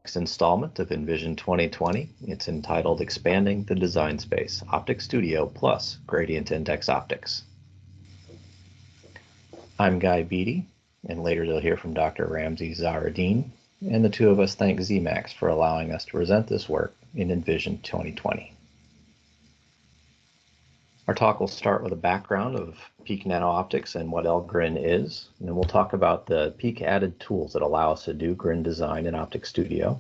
next installment of ENVISION 2020. It's entitled Expanding the Design Space, OpticStudio plus Gradient Index Optics. I'm Guy Beatty, and later you'll hear from Dr. Ramzi Zahardin, and the two of us thank ZMAX for allowing us to present this work in ENVISION 2020. Our talk will start with a background of Peak Nano-Optics and what LGRIN is, and then we'll talk about the Peak added tools that allow us to do GRIN design in OpticStudio.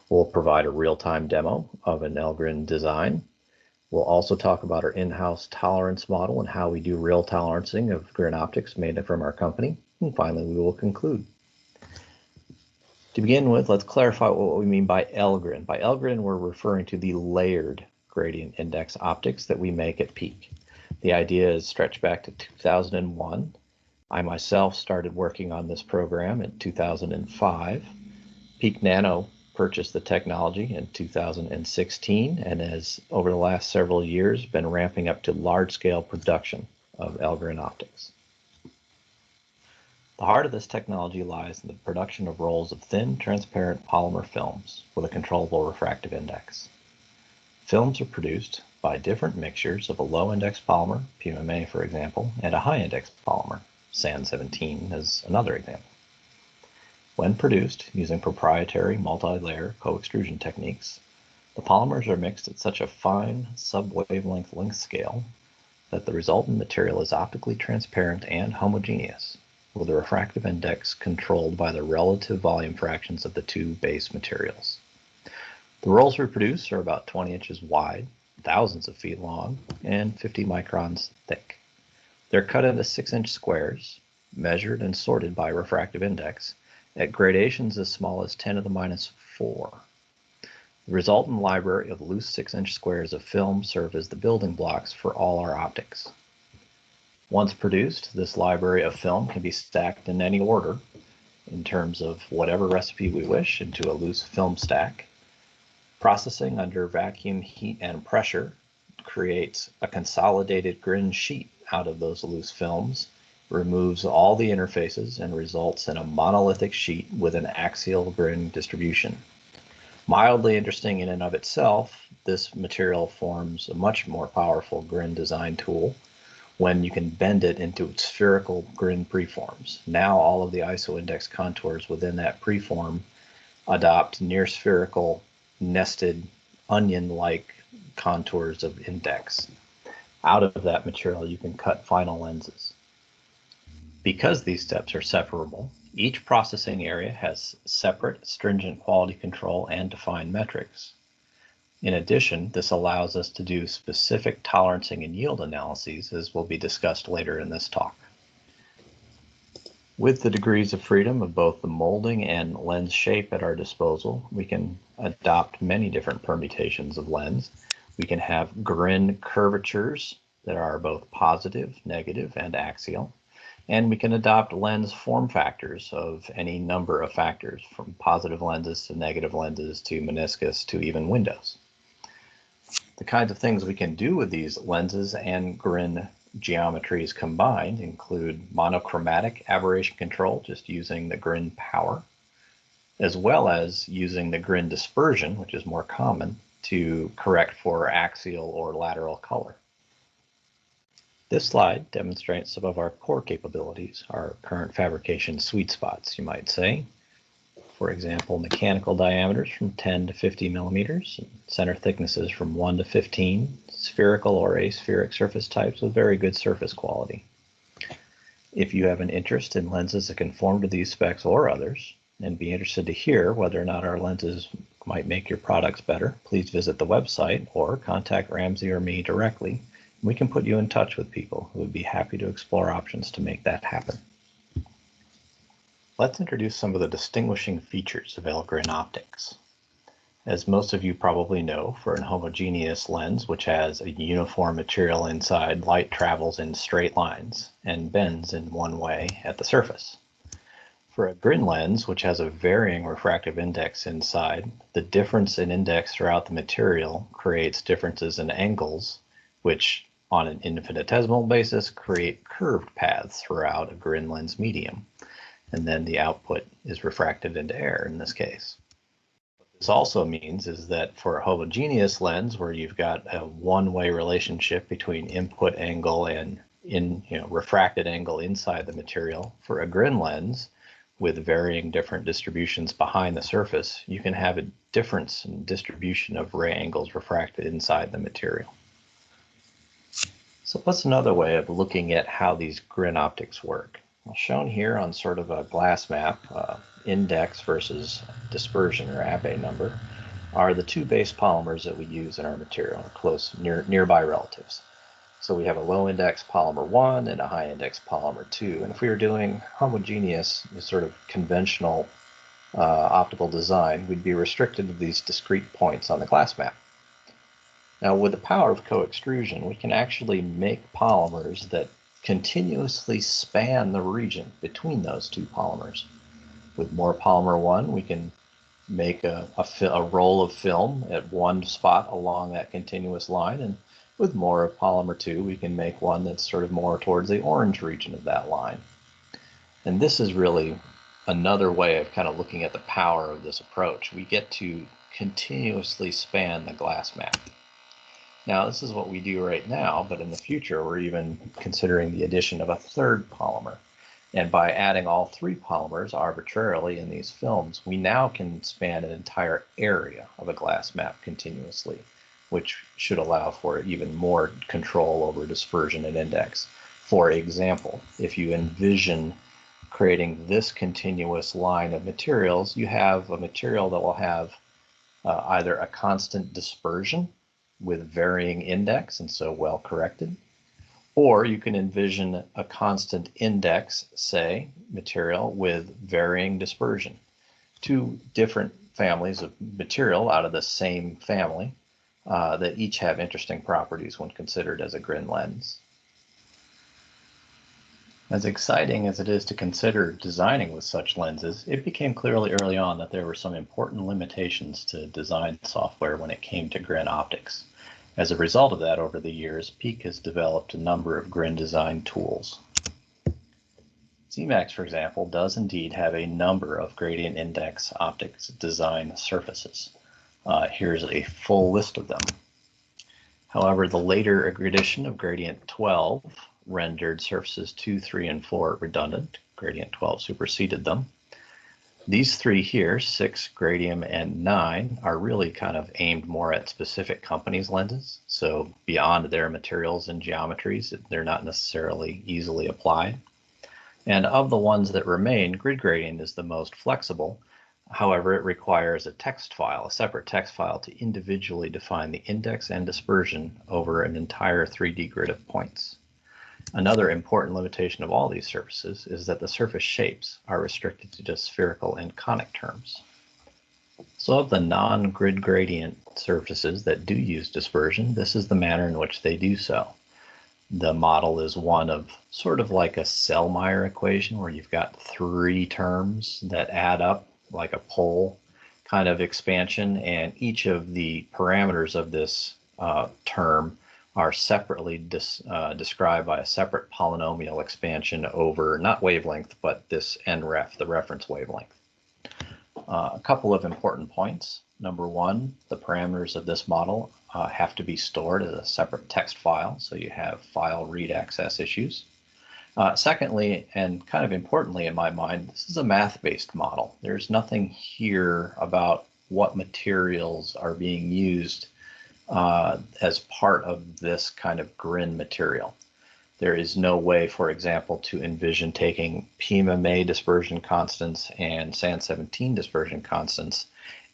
We'll provide a real-time demo of an LGRIN design. We'll also talk about our in-house tolerance model and how we do real tolerancing of GRIN optics made from our company. And finally, we will conclude. To begin with, let's clarify what we mean by LGRIN. By LGRIN, we're referring to the layered gradient index optics that we make at Peak. The idea is stretched back to 2001. I myself started working on this program in 2005. Peak Nano purchased the technology in 2016 and has, over the last several years, been ramping up to large-scale production of LGRIN optics. The heart of this technology lies in the production of rolls of thin, transparent polymer films with a controllable refractive index. Films are produced by different mixtures of a low-index polymer, PMMA for example, and a high-index polymer, SAN17 is another example. When produced using proprietary multi-layer co-extrusion techniques, the polymers are mixed at such a fine sub-wavelength length scale that the resultant material is optically transparent and homogeneous, with a refractive index controlled by the relative volume fractions of the two base materials. The rolls we produce are about 20 inches wide, thousands of feet long, and 50 microns thick. They're cut into 6-inch squares, measured and sorted by refractive index, at gradations as small as 10 to the minus 4. The resultant library of loose 6-inch squares of film serve as the building blocks for all our optics. Once produced, this library of film can be stacked in any order in terms of whatever recipe we wish into a loose film stack. Processing under vacuum, heat, and pressure creates a consolidated GRIN sheet out of those loose films, removes all the interfaces, and results in a monolithic sheet with an axial GRIN distribution. Mildly interesting in and of itself, this material forms a much more powerful GRIN design tool when you can bend it into spherical GRIN preforms. Now all of the ISO index contours within that preform adopt near spherical nested onion-like contours of index. Out of that material, you can cut final lenses. Because these steps are separable, each processing area has separate, stringent quality control and defined metrics. In addition, this allows us to do specific tolerancing and yield analyses, as will be discussed later in this talk. With the degrees of freedom of both the molding and lens shape at our disposal, we can adopt many different permutations of lens. We can have GRIN curvatures that are both positive, negative, and axial. And we can adopt lens form factors of any number of factors, from positive lenses to negative lenses to meniscus to even windows. The kinds of things we can do with these lenses and GRIN geometries combined include monochromatic aberration control, just using the GRIN power, as well as using the GRIN dispersion, which is more common, to correct for axial or lateral color. This slide demonstrates some of our core capabilities, our current fabrication sweet spots, you might say. For example, mechanical diameters from 10 to 50 millimeters, center thicknesses from 1 to 15, spherical or aspheric surface types with very good surface quality. If you have an interest in lenses that conform to these specs or others, and be interested to hear whether or not our lenses might make your products better, please visit the website or contact Ramzi or me directly. We can put you in touch with people who would be happy to explore options to make that happen. Let's introduce some of the distinguishing features of LGRIN optics. As most of you probably know, for an homogeneous lens, which has a uniform material inside, light travels in straight lines and bends in one way at the surface. For a GRIN lens, which has a varying refractive index inside, the difference in index throughout the material creates differences in angles, which on an infinitesimal basis create curved paths throughout a GRIN lens medium. And then the output is refracted into air in this case. this also means is that for a homogeneous lens where you've got a one-way relationship between input angle and refracted angle inside the material, for a grin lens with varying different distributions behind the surface, you can have a difference in distribution of ray angles refracted inside the material. So what's another way of looking at how these grin optics work? Well, shown here on sort of a glass map, index versus dispersion or Abbe number, are the two base polymers that we use in our material, nearby relatives. So we have a low index polymer 1 and a high index polymer 2. And if we were doing homogeneous, sort of conventional optical design, we'd be restricted to these discrete points on the glass map. Now, with the power of co-extrusion, we can actually make polymers that continuously span the region between those two polymers. With more polymer 1, we can make a roll of film at one spot along that continuous line, and with more of polymer 2, we can make one that's sort of more towards the orange region of that line. And this is really another way of kind of looking at the power of this approach. We get to continuously span the glass map. Now, this is what we do right now, but in the future, we're even considering the addition of a third polymer. And by adding all three polymers arbitrarily in these films, we now can span an entire area of a glass map continuously, which should allow for even more control over dispersion and index. For example, if you envision creating this continuous line of materials, you have a material that will have either a constant dispersion with varying index and so well corrected, or you can envision a constant index, say, material with varying dispersion. Two different families of material out of the same family that each have interesting properties when considered as a grin lens. As exciting as it is to consider designing with such lenses, it became clearly early on that there were some important limitations to design software when it came to grin optics. As a result of that, over the years, Peak has developed a number of grin design tools. ZMAX, for example, does indeed have a number of gradient index optics design surfaces. Here's a full list of them. However, the later edition of Gradient 12 rendered surfaces 2, 3, and 4 redundant. Gradient 12 superseded them. These three here, 6, Gradium, and 9, are really kind of aimed more at specific companies' lenses. So beyond their materials and geometries, they're not necessarily easily applied. And of the ones that remain, Grid Gradient is the most flexible. However, it requires a text file, a separate text file, to individually define the index and dispersion over an entire 3D grid of points. Another important limitation of all these surfaces is that the surface shapes are restricted to just spherical and conic terms. So of the non-grid gradient surfaces that do use dispersion, this is the manner in which they do so. The model is one of sort of like a Sellmeier equation where you've got three terms that add up like a pole kind of expansion, and each of the parameters of this term are separately described by a separate polynomial expansion over not wavelength, but this NREF, the reference wavelength. A couple of important points. Number one, the parameters of this model have to be stored as a separate text file, so you have file read access issues. Secondly, and kind of importantly in my mind, this is a math-based model. There's nothing here about what materials are being used as part of this kind of grin material. There is no way, for example, to envision taking PMMA dispersion constants and SAN17 dispersion constants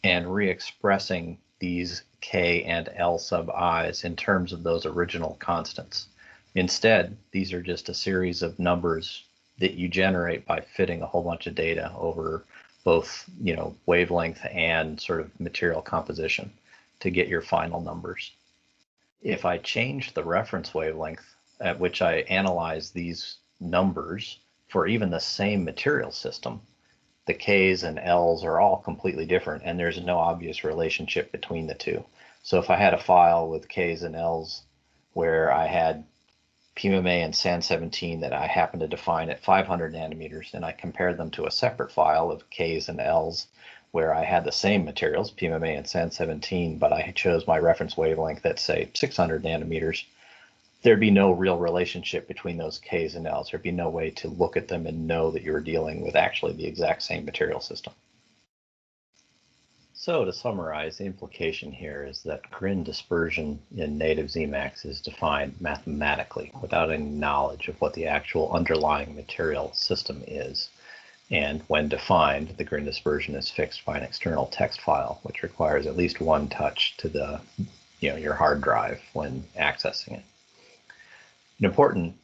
and re-expressing these K and L sub i's in terms of those original constants. Instead, these are just a series of numbers that you generate by fitting a whole bunch of data over both, wavelength and sort of material composition to get your final numbers. If I change the reference wavelength at which I analyze these numbers for even the same material system, the K's and L's are all completely different, and there's no obvious relationship between the two. So if I had a file with K's and L's where I had PMMA and SAN17 that I happen to define at 500 nanometers, and I compared them to a separate file of K's and L's where I had the same materials, PMMA and SAN 17, but I chose my reference wavelength at, say, 600 nanometers, there'd be no real relationship between those Ks and Ls. There'd be no way to look at them and know that you were dealing with actually the exact same material system. So to summarize, the implication here is that grin dispersion in native Zemax is defined mathematically without any knowledge of what the actual underlying material system is. And when defined, the grin dispersion is fixed by an external text file, which requires at least one touch to the, your hard drive when accessing it. An important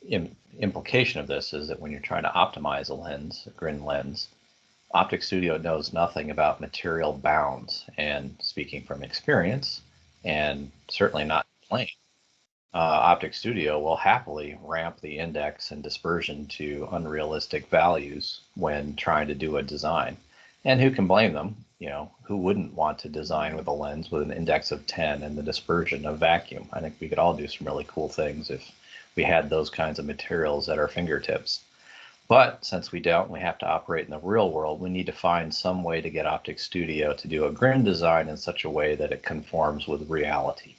implication of this is that when you're trying to optimize a lens, a grin lens, OpticStudio knows nothing about material bounds. And speaking from experience, and certainly not playing, OpticStudio will happily ramp the index and dispersion to unrealistic values when trying to do a design. And who can blame them? Who wouldn't want to design with a lens with an index of 10 and the dispersion of vacuum? I think we could all do some really cool things if we had those kinds of materials at our fingertips. But since we don't, we have to operate in the real world. We need to find some way to get OpticStudio to do a grin design in such a way that it conforms with reality.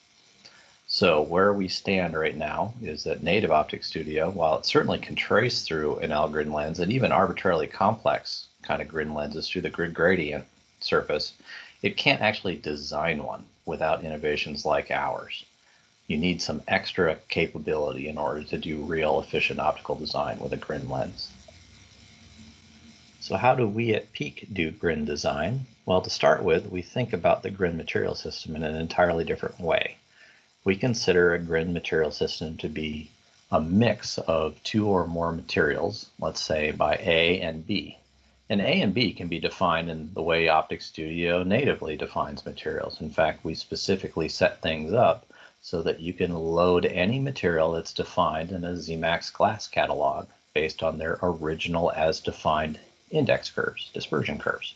So where we stand right now is that native OpticStudio, while it certainly can trace through an L grin lens and even arbitrarily complex kind of grin lenses through the grid gradient surface, it can't actually design one without innovations like ours. You need some extra capability in order to do real efficient optical design with a grin lens. So how do we at Peak do grin design? Well, to start with, we think about the grin material system in an entirely different way. We consider a grin material system to be a mix of two or more materials, let's say by A and B. And A and B can be defined in the way OpticStudio natively defines materials. In fact, we specifically set things up so that you can load any material that's defined in a Zemax class catalog based on their original as defined index curves, dispersion curves.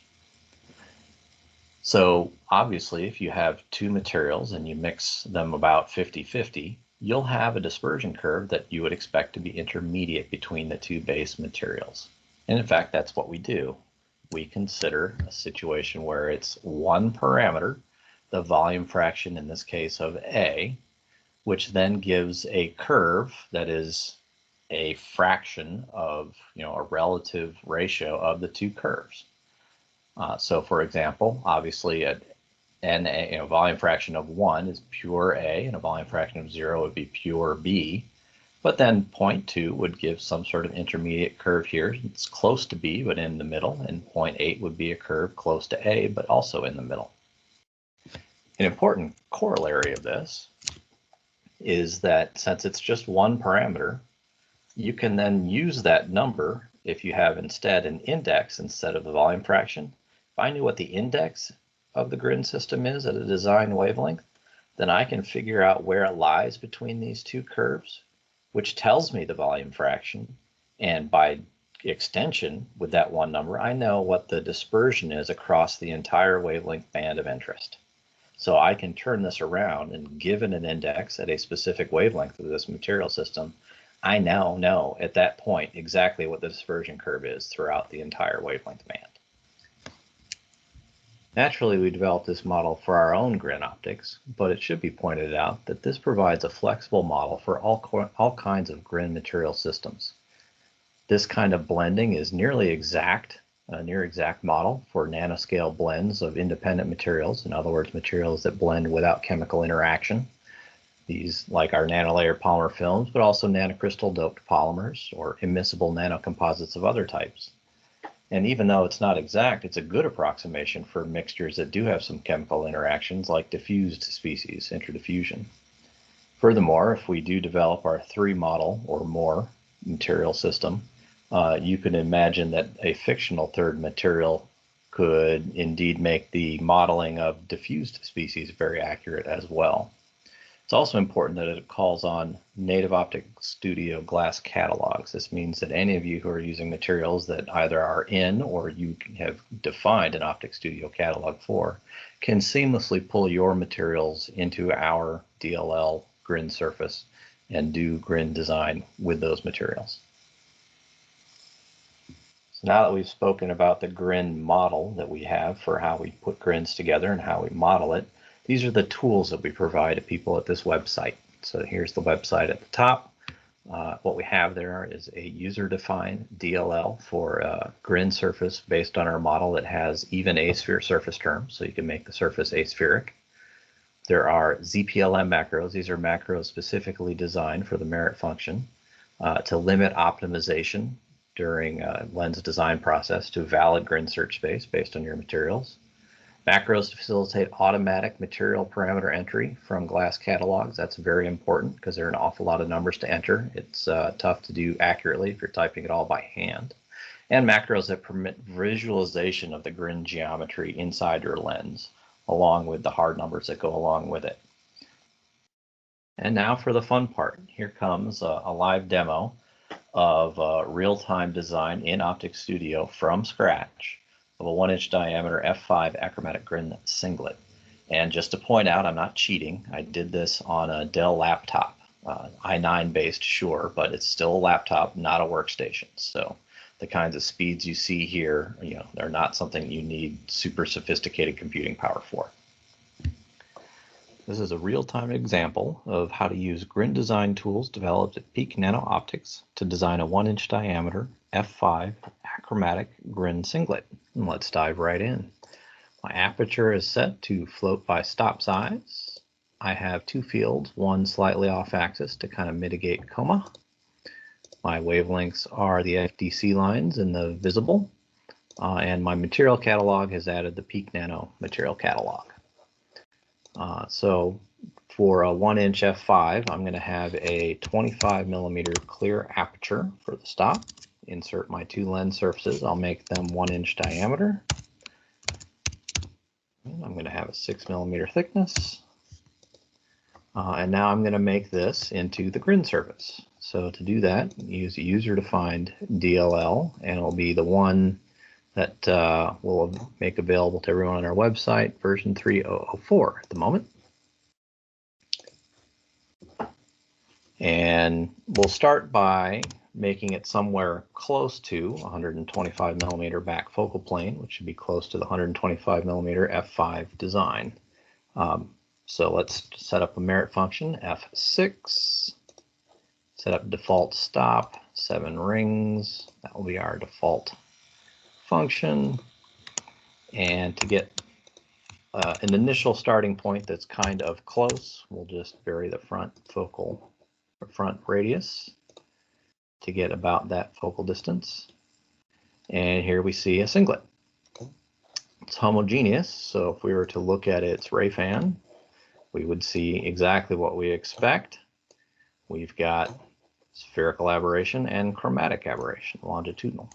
So obviously, if you have two materials and you mix them about 50-50, you'll have a dispersion curve that you would expect to be intermediate between the two base materials. And in fact, that's what we do. We consider a situation where it's one parameter, the volume fraction in this case of A, which then gives a curve that is a fraction of, a relative ratio of the two curves. So for example, obviously a volume fraction of 1 is pure A and a volume fraction of 0 would be pure B. But then 0.2 would give some sort of intermediate curve here. It's close to B, but in the middle, and 0.8 would be a curve close to A, but also in the middle. An important corollary of this is that since it's just one parameter, you can then use that number if you have instead an index instead of the volume fraction. If I knew what the index of the grin system is at a design wavelength, then I can figure out where it lies between these two curves, which tells me the volume fraction. And by extension, with that one number, I know what the dispersion is across the entire wavelength band of interest. So I can turn this around and given an index at a specific wavelength of this material system, I now know at that point exactly what the dispersion curve is throughout the entire wavelength band. Naturally, we developed this model for our own grin optics, but it should be pointed out that this provides a flexible model for all kinds of grin material systems. This kind of blending is nearly exact, a near exact model for nanoscale blends of independent materials, in other words, materials that blend without chemical interaction. These, like our nanolayer polymer films, but also nanocrystal doped polymers or immiscible nanocomposites of other types. And even though it's not exact, it's a good approximation for mixtures that do have some chemical interactions like diffused species, interdiffusion. Furthermore, if we do develop our 3 model or more material system, you can imagine that a fictional third material could indeed make the modeling of diffused species very accurate as well. It's also important that it calls on native OpticStudio glass catalogs. This means that any of you who are using materials that either are in or you have defined an OpticStudio catalog for can seamlessly pull your materials into our DLL grin surface and do grin design with those materials. So now that we've spoken about the grin model that we have for how we put grins together and how we model it, these are the tools that we provide to people at this website. So here's the website at the top. What we have there is a user-defined DLL for a grin surface based on our model that has even asphere surface terms, so you can make the surface aspheric. There are ZPLM macros. These are macros specifically designed for the merit function to limit optimization during a lens design process to valid grin search space based on your materials. Macros to facilitate automatic material parameter entry from glass catalogs. That's very important because there are an awful lot of numbers to enter. It's tough to do accurately if you're typing it all by hand. And macros that permit visualization of the grin geometry inside your lens, along with the hard numbers that go along with it. And now for the fun part. Here comes a live demo of real-time design in OpticStudio from scratch of a 1-inch diameter f5 achromatic grin singlet. And just to point out, I'm not cheating. I did this on a Dell laptop, i9 based, sure, but it's still a laptop, not a workstation. So the kinds of speeds you see here, they're not something you need super sophisticated computing power for. This is a real-time example of how to use grin design tools developed at Peak Nano Optics to design a 1-inch diameter f5 achromatic grin singlet. And let's dive right in. My aperture is set to float by stop size. I have two fields, one slightly off axis to kind of mitigate coma. My wavelengths are the FDC lines in the visible, and my material catalog has added the Peak Nano material catalog. So for a 1-inch f5, I'm going to have a 25 millimeter clear aperture for the stop. Insert my two lens surfaces. I'll make them 1-inch diameter. And I'm going to have a 6 millimeter thickness. And now I'm going to make this into the grin surface. So to do that, use a user-defined DLL, and it'll be the one that we'll make available to everyone on our website, version 3.004 at the moment. And we'll start by making it somewhere close to 125 millimeter back focal plane, which should be close to the 125 millimeter f5 design. So let's set up a merit function, f6, set up default stop, 7 rings. That will be our default function. And to get an initial starting point that's kind of close, we'll just vary the front radius to get about that focal distance. And here we see a singlet. It's homogeneous, so if we were to look at its ray fan, we would see exactly what we expect. We've got spherical aberration and chromatic aberration, longitudinal.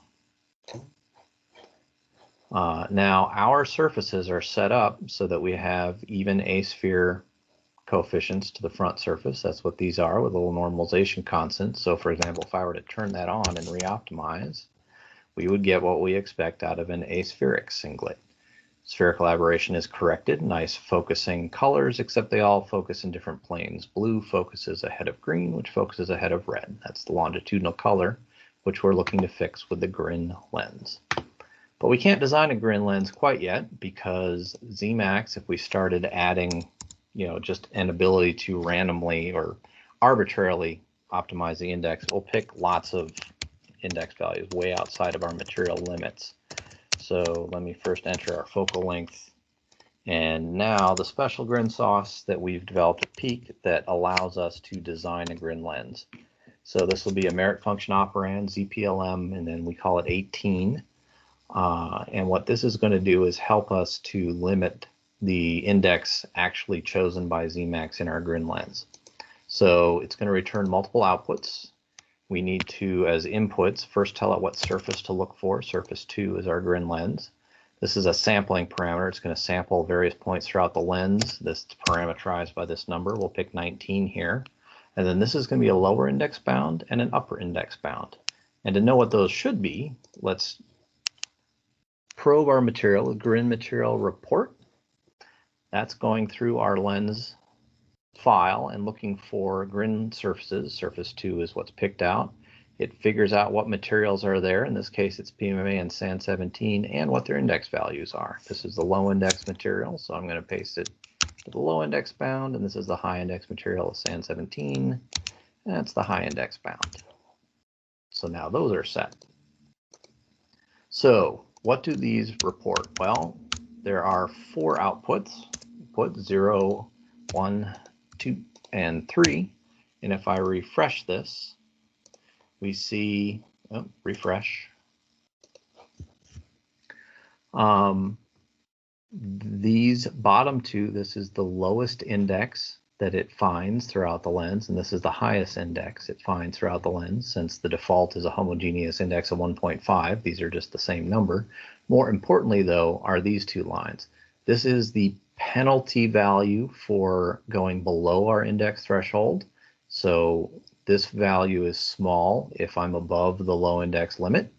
Now our surfaces are set up so that we have even asphere coefficients to the front surface. That's what these are, with a little normalization constant. So for example, if I were to turn that on and re-optimize, we would get what we expect out of an aspheric singlet. Spherical aberration is corrected, nice focusing colors, except they all focus in different planes. Blue focuses ahead of green, which focuses ahead of red. That's the longitudinal color, which we're looking to fix with the grin lens. But we can't design a grin lens quite yet, because Zmax, if we started adding just an ability to randomly or arbitrarily optimize the index, we'll pick lots of index values way outside of our material limits. So let me first enter our focal length. And now the special grin sauce that we've developed at Peak that allows us to design a grin lens. So this will be a merit function operand, ZPLM, and then we call it 18. And what this is going to do is help us to limit the index actually chosen by Zmax in our grin lens. So it's going to return multiple outputs. We need to, as inputs, first tell it what surface to look for. Surface 2 is our grin lens. This is a sampling parameter. It's going to sample various points throughout the lens. This is parameterized by this number. We'll pick 19 here. And then this is going to be a lower index bound and an upper index bound. And to know what those should be, let's probe our material, grin material report. That's going through our lens file and looking for grin surfaces. Surface 2 is what's picked out. It figures out what materials are there. In this case, it's PMMA and SAN 17, and what their index values are. This is the low index material, so I'm going to paste it to the low index bound, and this is the high index material, SAN 17. That's the high index bound. So now those are set. So what do these report? Well, there are 4 outputs, put 0, 1, 2, and 3. And if I refresh this, we see, refresh. These bottom 2, this is the lowest index that it finds throughout the lens, and this is the highest index it finds throughout the lens. Since the default is a homogeneous index of 1.5, these are just the same number. More importantly, though, are these 2 lines. This is the penalty value for going below our index threshold. So this value is small if I'm above the low index limit.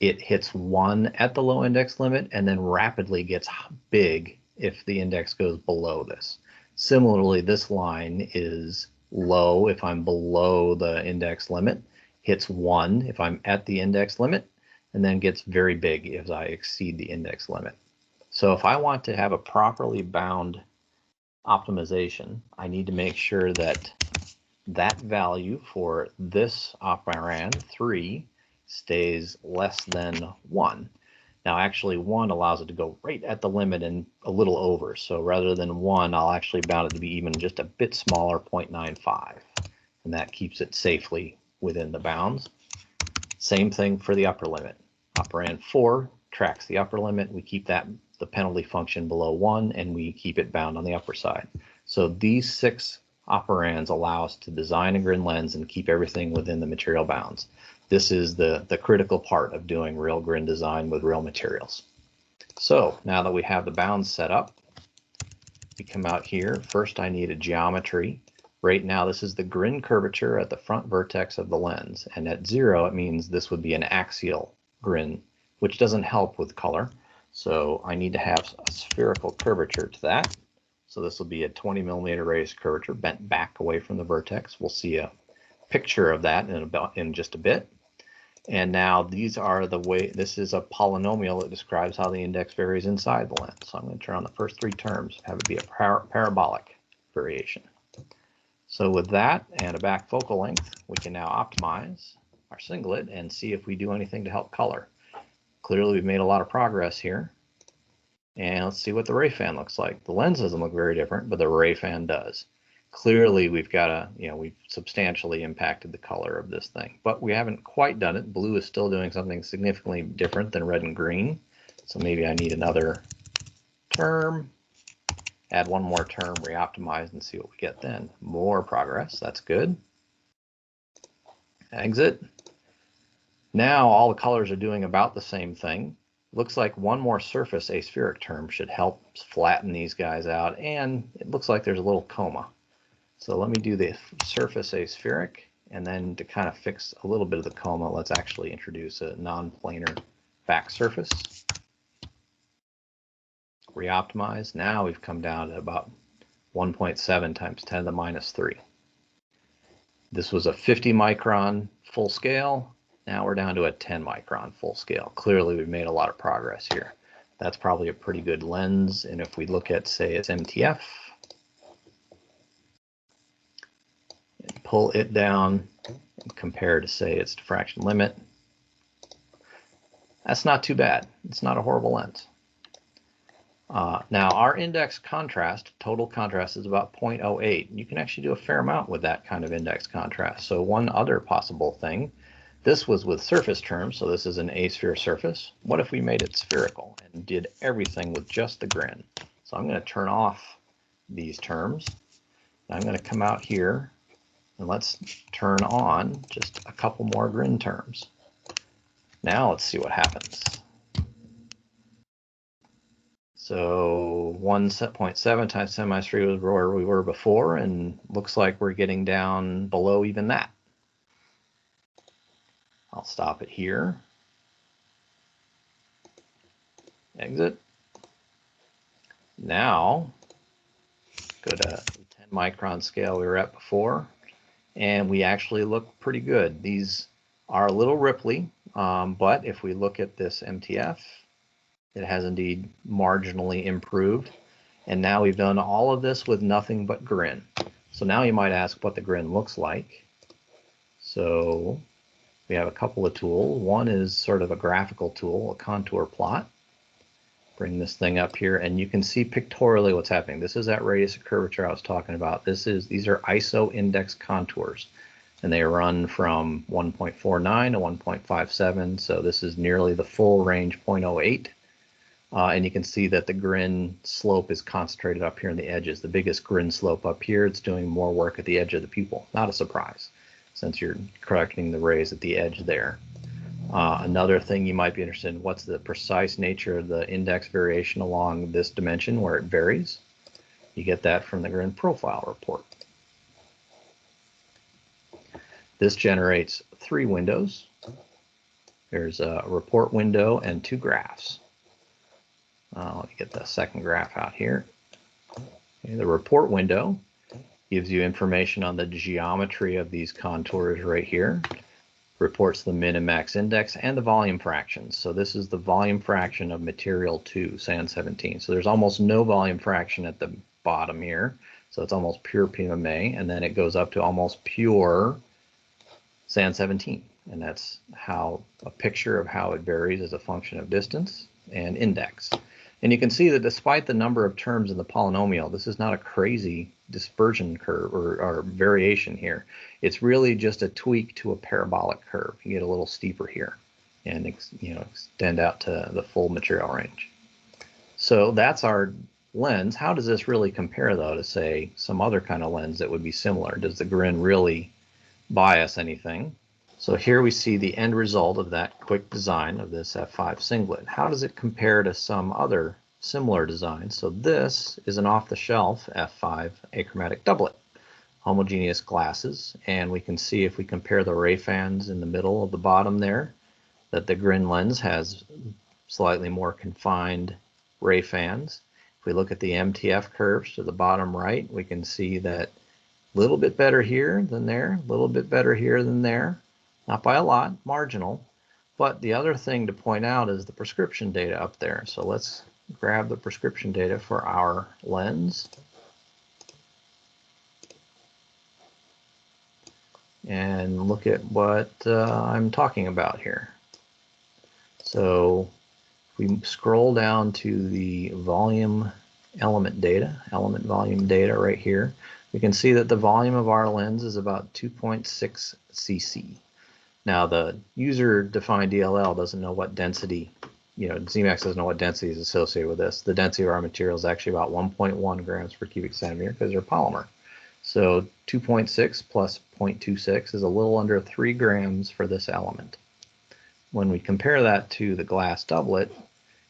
It hits 1 at the low index limit and then rapidly gets big if the index goes below this. Similarly, this line is low if I'm below the index limit, hits 1 if I'm at the index limit, and then gets very big if I exceed the index limit. So if I want to have a properly bound optimization, I need to make sure that that value for this operand 3 stays less than 1. Now actually 1 allows it to go right at the limit and a little over. So rather than 1, I'll actually bound it to be even just a bit smaller, 0.95. And that keeps it safely within the bounds. Same thing for the upper limit. Operand 4 tracks the upper limit. We keep that the penalty function below 1, and we keep it bound on the upper side. So these 6 operands allow us to design a grid lens and keep everything within the material bounds. This is the critical part of doing real grid design with real materials. So now that we have the bounds set up, we come out here. First, I need a geometry. Right now, this is the grid curvature at the front vertex of the lens. And at 0, it means this would be an axial grid, which doesn't help with color. So I need to have a spherical curvature to that. So this will be a 20 millimeter radius curvature bent back away from the vertex. We'll see a picture of that in just a bit. And now these are the way, this is a polynomial that describes how the index varies inside the lens. So I'm going to turn on the first 3 terms, have it be a parabolic variation. So with that and a back focal length, we can now optimize our singlet and see if we do anything to help color. Clearly we've made a lot of progress here. And let's see what the ray fan looks like. The lens doesn't look very different, but the ray fan does. Clearly we've got we've substantially impacted the color of this thing, but we haven't quite done it. Blue is still doing something significantly different than red and green. So maybe I need another term, add 1 more term, re-optimize, and see what we get then. More progress, that's good. Exit. Now all the colors are doing about the same thing. Looks like 1 more surface aspheric term should help flatten these guys out, and it looks like there's a little coma. So let me do the surface aspheric, and then to kind of fix a little bit of the coma, let's actually introduce a non-planar back surface. Re-optimize. Now we've come down to about 1.7 times 10 to the minus 3. This was a 50 micron full scale. Now we're down to a 10 micron full scale. Clearly we've made a lot of progress here. That's probably a pretty good lens. And if we look at, say, its MTF, and pull it down and compare to, say, its diffraction limit, that's not too bad. It's not a horrible lens. Now our index contrast, total contrast, is about 0.08. You can actually do a fair amount with that kind of index contrast. So one other possible thing, this was with surface terms, so this is an A-sphere surface. What if we made it spherical and did everything with just the grin? So I'm going to turn off these terms. I'm going to come out here and let's turn on just a couple more grin terms. Now let's see what happens. So 1.7 times 10 minus 3 was where we were before, and looks like we're getting down below even that. I'll stop it here. Exit. Now go to the 10 micron scale we were at before, and we actually look pretty good. These are a little ripply, but if we look at this MTF, it has indeed marginally improved. And now we've done all of this with nothing but grin. So now you might ask what the grin looks like. So we have a couple of tools. One is sort of a graphical tool, a contour plot. Bring this thing up here, and you can see pictorially what's happening. This is that radius of curvature I was talking about. These are ISO index contours, and they run from 1.49 to 1.57. So this is nearly the full range, 0.08. And you can see that the grin slope is concentrated up here in the edges. The biggest grin slope up here, it's doing more work at the edge of the pupil. Not a surprise, since you're correcting the rays at the edge there. Another thing you might be interested in, what's the precise nature of the index variation along this dimension where it varies? You get that from the grin profile report. This generates 3 windows. There's a report window and 2 graphs. Let me get the second graph out here. Okay, the report window gives you information on the geometry of these contours right here. Reports the min and max index and the volume fractions. So this is the volume fraction of material 2, sand 17. So there's almost no volume fraction at the bottom here. So it's almost pure PMMA, and then it goes up to almost pure sand 17. And that's how a picture of how it varies as a function of distance and index. And you can see that despite the number of terms in the polynomial, this is not a crazy dispersion curve or variation here. It's really just a tweak to a parabolic curve. You get a little steeper here and extend out to the full material range. So that's our lens. How does this really compare, though, to, say, some other kind of lens that would be similar? Does the grin really bias anything? So here we see the end result of that quick design of this F5 singlet. How does it compare to some other similar designs? So this is an off-the-shelf F5 achromatic doublet, homogeneous glasses, and we can see if we compare the ray fans in the middle of the bottom there, that the grin lens has slightly more confined ray fans. If we look at the MTF curves to the bottom right, we can see that a little bit better here than there, a little bit better here than there. Not by a lot, marginal. But the other thing to point out is the prescription data up there. So let's grab the prescription data for our lens. And look at what I'm talking about here. So if we scroll down to the volume element data, element volume data right here, we can see that the volume of our lens is about 2.6 cc. Now the user-defined DLL doesn't know what density, ZMAX doesn't know what density is associated with this. The density of our material is actually about 1.1 grams per cubic centimeter because they're polymer. So 2.6 plus 0.26 is a little under 3 grams for this element. When we compare that to the glass doublet,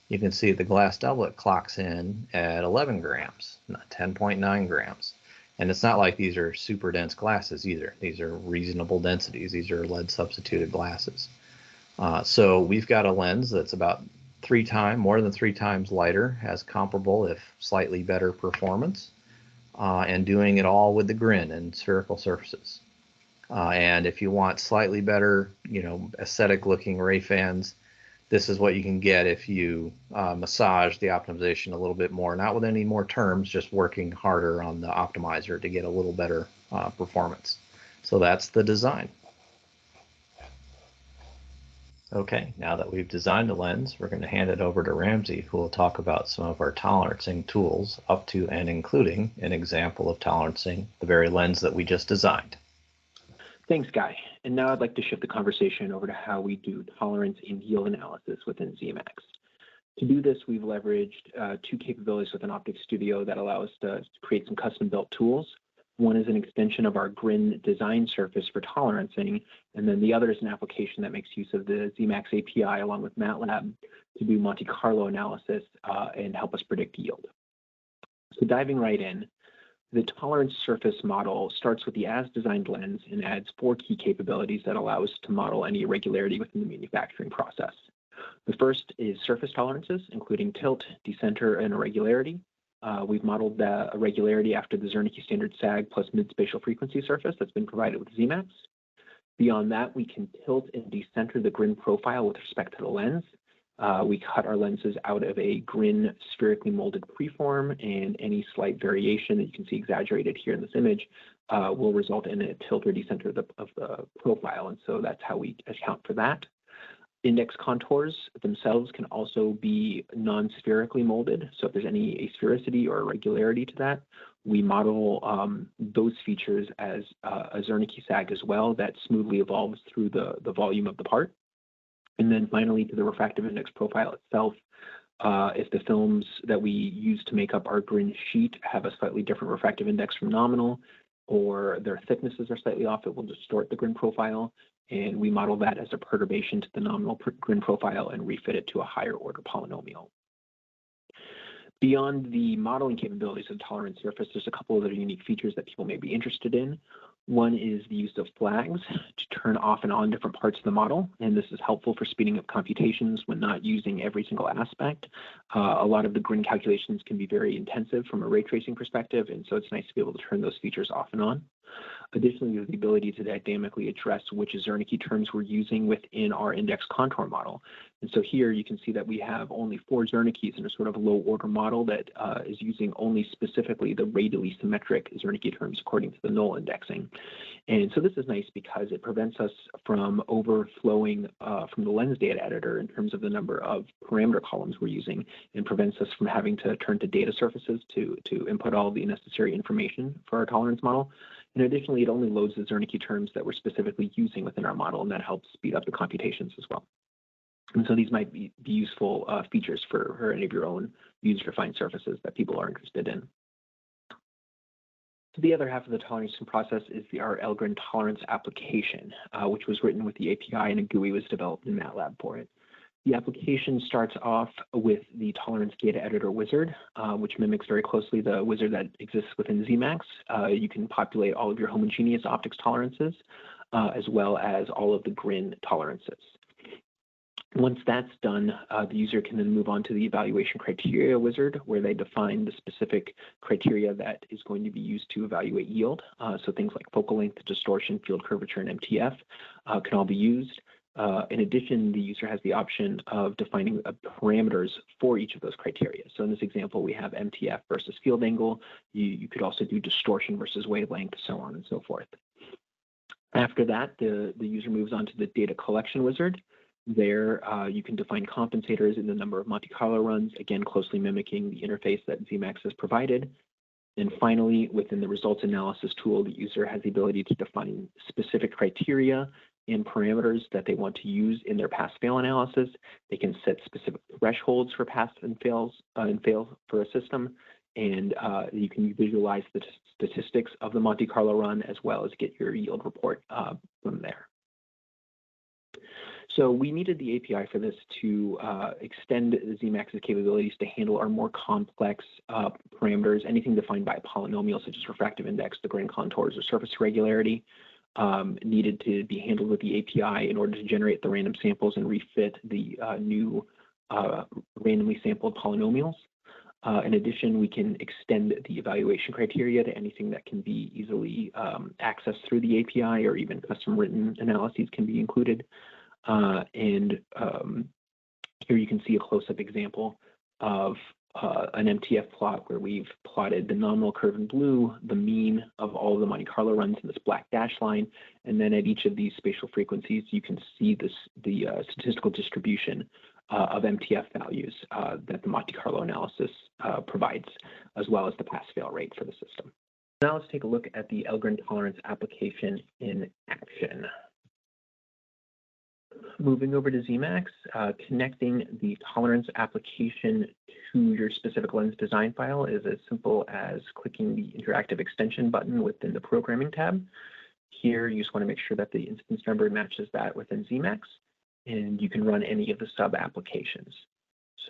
you can see the glass doublet clocks in at 11 grams, not 10.9 grams. And it's not like these are super dense glasses either. These are reasonable densities. These are lead substituted glasses. So we've got a lens that's about more than 3 times lighter, has comparable if slightly better performance, and doing it all with the grin and spherical surfaces. And if you want slightly better, aesthetic looking ray fans, this is what you can get if you massage the optimization a little bit more, not with any more terms, just working harder on the optimizer to get a little better performance. So that's the design. Okay, now that we've designed the lens, we're going to hand it over to Ramsey, who will talk about some of our tolerancing tools up to and including an example of tolerancing the very lens that we just designed. Thanks, Guy. And now I'd like to shift the conversation over to how we do tolerance and yield analysis within ZMAX. To do this, we've leveraged 2 capabilities within OpticStudio that allow us to create some custom-built tools. One is an extension of our grin design surface for tolerancing, and then the other is an application that makes use of the ZMAX API along with MATLAB to do Monte Carlo analysis and help us predict yield. So diving right in, the tolerance surface model starts with the as-designed lens and adds 4 key capabilities that allow us to model any irregularity within the manufacturing process. The first is surface tolerances, including tilt, decenter, and irregularity. We've modeled the irregularity after the Zernike standard sag plus mid-spatial frequency surface that's been provided with ZMAX. Beyond that, we can tilt and decenter the grin profile with respect to the lens. We cut our lenses out of a grin spherically molded preform, and any slight variation that you can see exaggerated here in this image will result in a tilt or decenter of the profile, and so that's how we account for that. Index contours themselves can also be non-spherically molded, so if there's any asphericity or irregularity to that, we model those features as a Zernike sag as well that smoothly evolves through the volume of the part. And then finally, to the refractive index profile itself, if the films that we use to make up our grin sheet have a slightly different refractive index from nominal, or their thicknesses are slightly off, it will distort the grin profile. And we model that as a perturbation to the nominal grin profile and refit it to a higher order polynomial. Beyond the modeling capabilities of the tolerance surface, there's a couple of other unique features that people may be interested in. One is the use of flags to turn off and on different parts of the model, and this is helpful for speeding up computations when not using every single aspect. A lot of the grin calculations can be very intensive from a ray tracing perspective, and so it's nice to be able to turn those features off and on. Additionally, we have the ability to dynamically address which Zernike terms we're using within our index contour model. And so here you can see that we have only 4 Zernikes in a sort of low order model that is using only specifically the radially symmetric Zernike terms according to the null indexing. And so this is nice because it prevents us from overflowing from the lens data editor in terms of the number of parameter columns we're using, and prevents us from having to turn to data surfaces to input all the necessary information for our tolerance model. And additionally, it only loads the Zernike terms that we're specifically using within our model, and that helps speed up the computations as well. And so these might be useful features for any of your own user-defined surfaces that people are interested in. So the other half of the toleration process is our Elgrin tolerance application, which was written with the API, and a GUI was developed in MATLAB for it. The application starts off with the tolerance data editor wizard, which mimics very closely the wizard that exists within Zemax. You can populate all of your homogeneous optics tolerances, as well as all of the grin tolerances. Once that's done, the user can then move on to the evaluation criteria wizard, where they define the specific criteria that is going to be used to evaluate yield. So things like focal length, distortion, field curvature, and MTF can all be used. In addition, the user has the option of defining parameters for each of those criteria. So in this example, we have MTF versus field angle. You could also do distortion versus wavelength, so on and so forth. After that, the user moves on to the data collection wizard. There, you can define compensators in the number of Monte Carlo runs, again, closely mimicking the interface that Zemax has provided. And finally, within the results analysis tool, the user has the ability to define specific criteria and parameters that they want to use in their pass-fail analysis. They can set specific thresholds for pass and fail for a system, and you can visualize the statistics of the Monte Carlo run as well as get your yield report from there. So we needed the API for this to extend Zemax's capabilities to handle our more complex parameters, anything defined by a polynomial such as refractive index, the grin contours, or surface irregularity, needed to be handled with the API in order to generate the random samples and refit the new randomly sampled polynomials. In addition, we can extend the evaluation criteria to anything that can be easily accessed through the API, or even custom written analyses can be included. Here you can see a close-up example of an MTF plot where we've plotted the nominal curve in blue, the mean of all of the Monte Carlo runs in this black dashed line, and then at each of these spatial frequencies, you can see the statistical distribution of MTF values that the Monte Carlo analysis provides, as well as the pass-fail rate for the system. Now let's take a look at the Elgrin tolerance application in action. Moving over to Zemax, connecting the tolerance application to your specific lens design file is as simple as clicking the interactive extension button within the programming tab. Here, you just want to make sure that the instance number matches that within Zemax, and you can run any of the sub applications.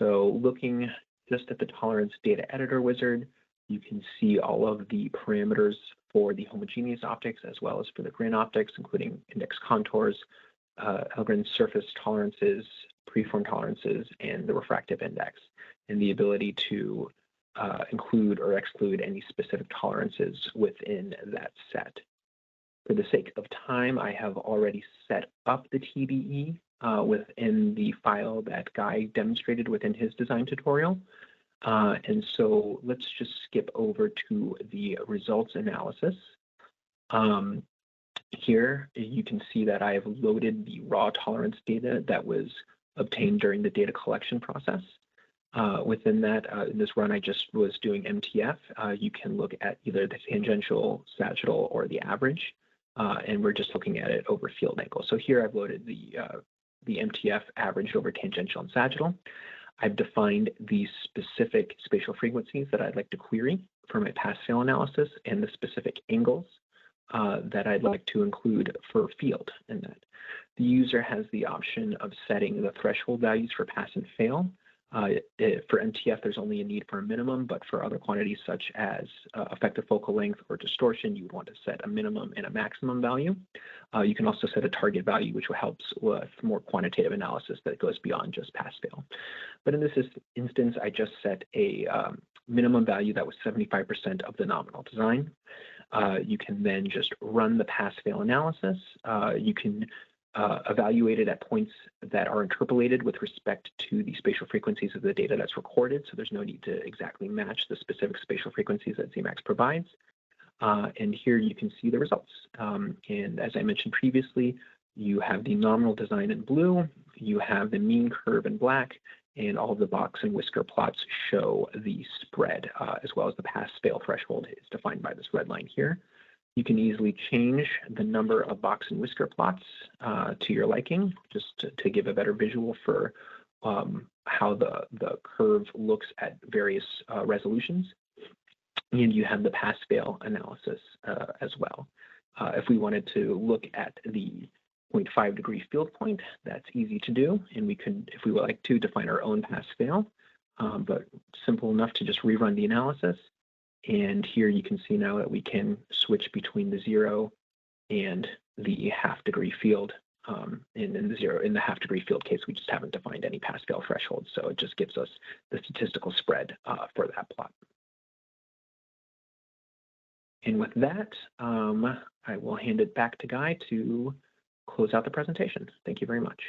So looking just at the tolerance data editor wizard, you can see all of the parameters for the homogeneous optics as well as for the grin optics, including index contours, Elgrin surface tolerances, preform tolerances, and the refractive index, and the ability to include or exclude any specific tolerances within that set. For the sake of time, I have already set up the TBE within the file that Guy demonstrated within his design tutorial. And so let's just skip over to the results analysis. Here you can see that I have loaded the raw tolerance data that was obtained during the data collection process. Within that, in this run, I just was doing MTF. You can look at either the tangential, sagittal, or the average, and we're just looking at it over field angle. So here I've loaded the MTF averaged over tangential and sagittal. I've defined the specific spatial frequencies that I'd like to query for my pass-fail analysis and the specific angles that I'd like to include for field in that. The user has the option of setting the threshold values for pass and fail. For MTF, there's only a need for a minimum, but for other quantities such as effective focal length or distortion, you would want to set a minimum and a maximum value. You can also set a target value, which helps with more quantitative analysis that goes beyond just pass-fail. But in this instance, I just set a minimum value that was 75% of the nominal design. You can then just run the pass-fail analysis. You can evaluate it at points that are interpolated with respect to the spatial frequencies of the data that's recorded. So there's no need to exactly match the specific spatial frequencies that ZMAX provides. And here you can see the results. And as I mentioned previously, you have the nominal design in blue, you have the mean curve in black, and all of the box and whisker plots show the spread, as well as the pass-fail threshold is defined by this red line here. You can easily change the number of box and whisker plots to your liking, just to give a better visual for how the curve looks at various resolutions. And you have the pass-fail analysis as well. If we wanted to look at the 0.5 degree field point, that's easy to do. And we could, if we would like to, define our own pass-fail, but simple enough to just rerun the analysis. And here you can see now that we can switch between the 0 and the half degree field. In the half degree field case, we just haven't defined any pass-fail threshold. So it just gives us the statistical spread for that plot. And with that, I will hand it back to Guy to close out the presentation. Thank you very much.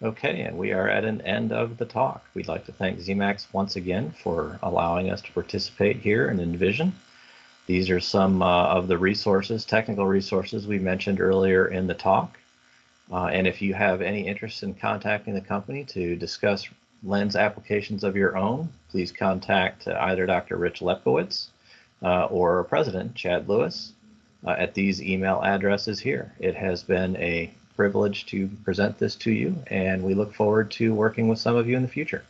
Okay, and we are at an end of the talk. We'd like to thank ZMAX once again for allowing us to participate here in ENVISION. These are some of the resources, technical resources we mentioned earlier in the talk. And if you have any interest in contacting the company to discuss lens applications of your own, please contact either Dr. Rich Lepkowitz or our president, Chad Lewis, at these email addresses here. It has been a privilege to present this to you, and we look forward to working with some of you in the future.